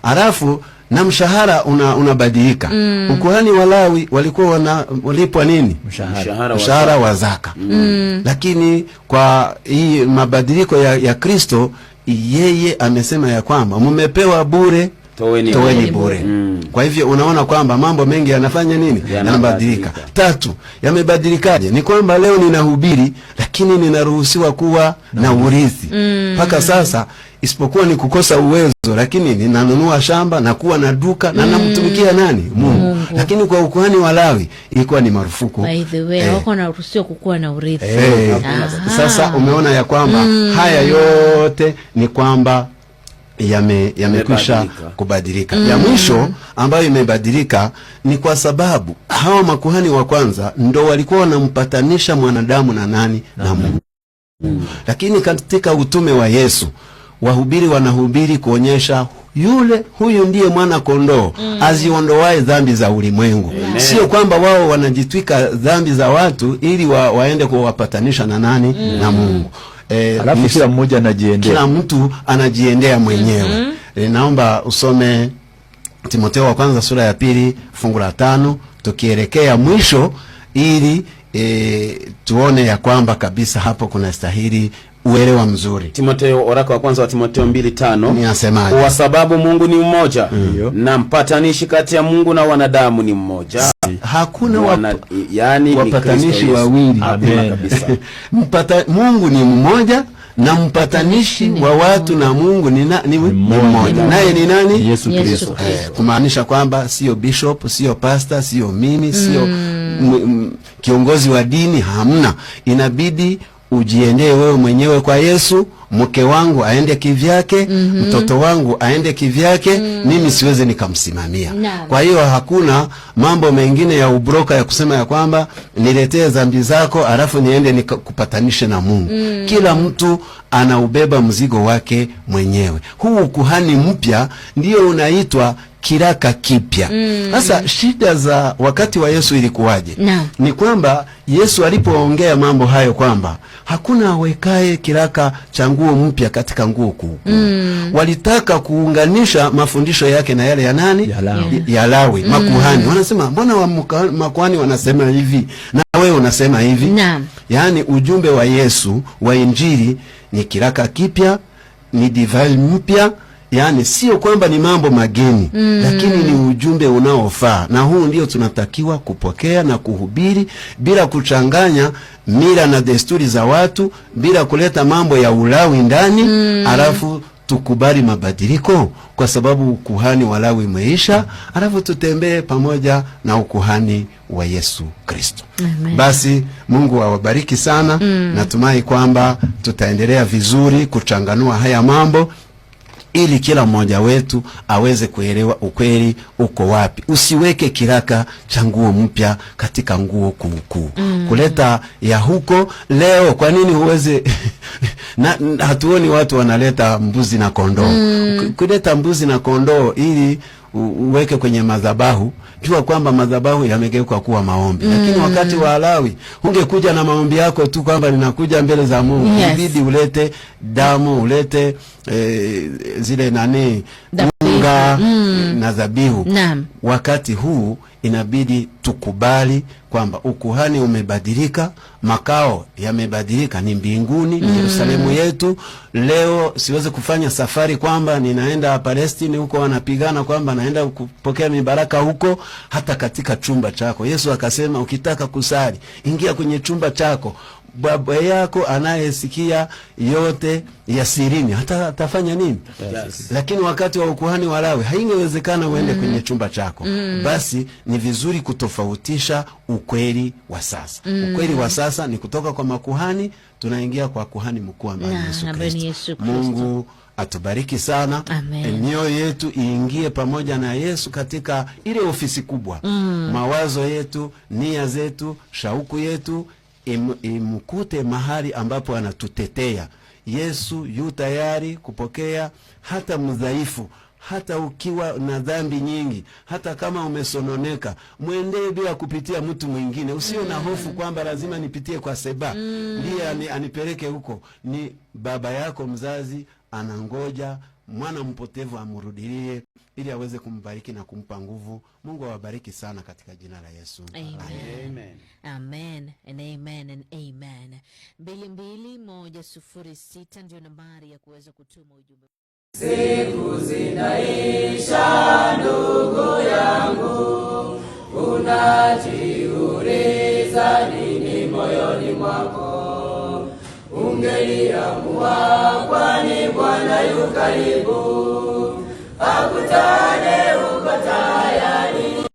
Alafu na mshahara unabadilika. Ukuhani wa Lawi walikuwa walipwa nini? Mshahara wa zaka. Lakini kwa hii mabadiliko ya Kristo, yeye amesema ya kwamba mmepewa bure, toweni bure. Kwa hivyo unaona kwamba mambo mengi yanafanya nini? Yanabadilika. Tatu, yamebadilikaje? Ni kwamba leo ninahubiri, lakini ninaruhusiwa kuwa na urithi. Mpaka sasa isipokuwa ni kukosa uwezo, lakini ninanunua shamba na kuwa na duka na namtumikia nani? Mungu. Lakini kwa ukuhani wa Lawi ilikuwa ni marufuku. By the way, wako na ruhusiwa kukuwa na urithi. Sasa umeona ya kwamba haya yote ni kwamba yamekwisha kubadilika. Ya mwisho ambayo imebadilika ni kwa sababu hao makuhani wa kwanza ndo walikuwa wanampatanisha mwanadamu na nani? Na Mungu. Lakini katika utume wa Yesu, wahubiri wanahubiri kuonyesha huyu ndiye mwana kondoo aziondoae dhambi za ulimwengu. Sio kwamba wao wanajitwika dhambi za watu ili waende kuwapatanisha na nani? Na Mungu. Alafu kila mmoja anajiendea. Kila mtu anajiendea mwenyewe. Naomba usome Timotheo wa kwanza sura ya 2 fungu la 5 tukielekea mwisho, ili tuone ya kwamba kabisa hapo kuna stahili uelewa mzuri. Timotheo, waraka wa kwanza wa Timotheo 2:5 ninasemaje? Kwa sababu Mungu ni mmoja, na mpatanishi kati ya Mungu na wanadamu ni mmoja. Hakuna yani wapatanishi wawili. Kabisa. Mungu ni mmoja na mpatanishi wa watu na Mungu ni mmoja. Naye ni nani? Yesu Kristo. Kumaanisha kwamba sio bishop, sio pastor, sio mimi, sio kiongozi wa dini, hamna. Inabidi ujiendee wewe mwenyewe kwa Yesu. Mke wangu aende kivyake, mtoto wangu aende kivyake, mimi siweze nikamsimamia. Kwa hiyo hakuna mambo mengine ya ubroka ya kusema ya kwamba niletee dhambi zako alafu niende nikupatanishe na Mungu. Kila mtu anaubeba mzigo wake mwenyewe. Huu ukuhani mpya ndio unaitwa kiraka kipya. Sasa shida za wakati wa Yesu ilikuwaje? Ni kwamba Yesu alipoongea mambo hayo kwamba hakuna awekae kiraka cha nguo mpya katika nguo kuu. Walitaka kuunganisha mafundisho yake na yale ya nani? Ya Lawi. Makuhani wanasema, mbona makuhani wanasema hivi na wewe unasema hivi? Yaani ujumbe wa Yesu wa Injili ni kiraka kipya, ni divai mpya. Yani sio kwamba ni mambo mageni, lakini ni ujumbe unaofaa, na huu ndio tunatakiwa kupokea na kuhubiri bila kuchanganya mila na desturi za watu, bila kuleta mambo ya Ulawi ndani. Alafu tukubali mabadiliko, kwa sababu ukuhani wa Lawi umeisha, alafu tutembee pamoja na ukuhani wa Yesu Kristo. Basi Mungu awabariki sana. Natumai kwamba tutaendelea vizuri kuchanganua haya mambo, ili kila mmoja wetu aweze kuelewa ukweli uko wapi. Usiweke kiraka cha nguo mpya katika nguo kuu. Kuleta ya huko leo, kwa nini huweze hatuoni watu wanaleta mbuzi na kondoo. Kuleta mbuzi na kondoo ili uweke kwenye madhabahu, jua kwamba madhabahu yamegeuka kuwa maombi. Lakini wakati wa Lawi ungekuja na maombi yako tu kwamba ninakuja mbele za Mungu. Inabidi ulete damu, ulete zile unga na dhabihu. Wakati huu inabidi tukubali kwamba ukuhani umebadilika, makao yamebadilika, ni mbinguni, ni Yerusalemu yetu. Leo siwezi kufanya safari kwamba ninaenda Palestine huko wanapigana kwamba naenda kupokea mibaraka huko. Hata katika chumba chako Yesu akasema, ukitaka kusali ingia kwenye chumba chako, Baba yako anayesikia yote ya sirini hata atafanya nini? Lakini wakati wa ukuhani wa Lawi haingewezekana uende kwenye chumba chako. Basi ni vizuri kutofautisha ukweli wa sasa. Ukweli wa sasa ni kutoka kwa makuhani tunaingia kwa kuhani mkuu ambaye ni Yesu Kristo. Mungu atubariki sana. Mioyo yetu iingie pamoja na Yesu katika ile ofisi kubwa. Mawazo yetu, nia zetu, shauku yetu imkute mahali ambapo anatutetea. Yesu yu tayari kupokea hata mdhaifu, hata ukiwa na dhambi nyingi, hata kama umesononeka, mwendee bila kupitia mtu mwingine. Usio na hofu kwamba lazima nipitie kwa Seba ndiye anipeleke huko. Ni baba yako mzazi anangoja mwana mpotevu amrudilie, ili aweze kumbariki na kumpa nguvu. Mungu awabariki sana katika jina la Yesu. Amen. Amen. Amen and amen and amen. 22106 ndio nambari ya kuweza kutuma ujumbe. Siku zinaisha ndugu yangu, unajiuliza nini moyoni mwako? Ungeliamua, kwani Bwana yu karibu, akutane uko tayari.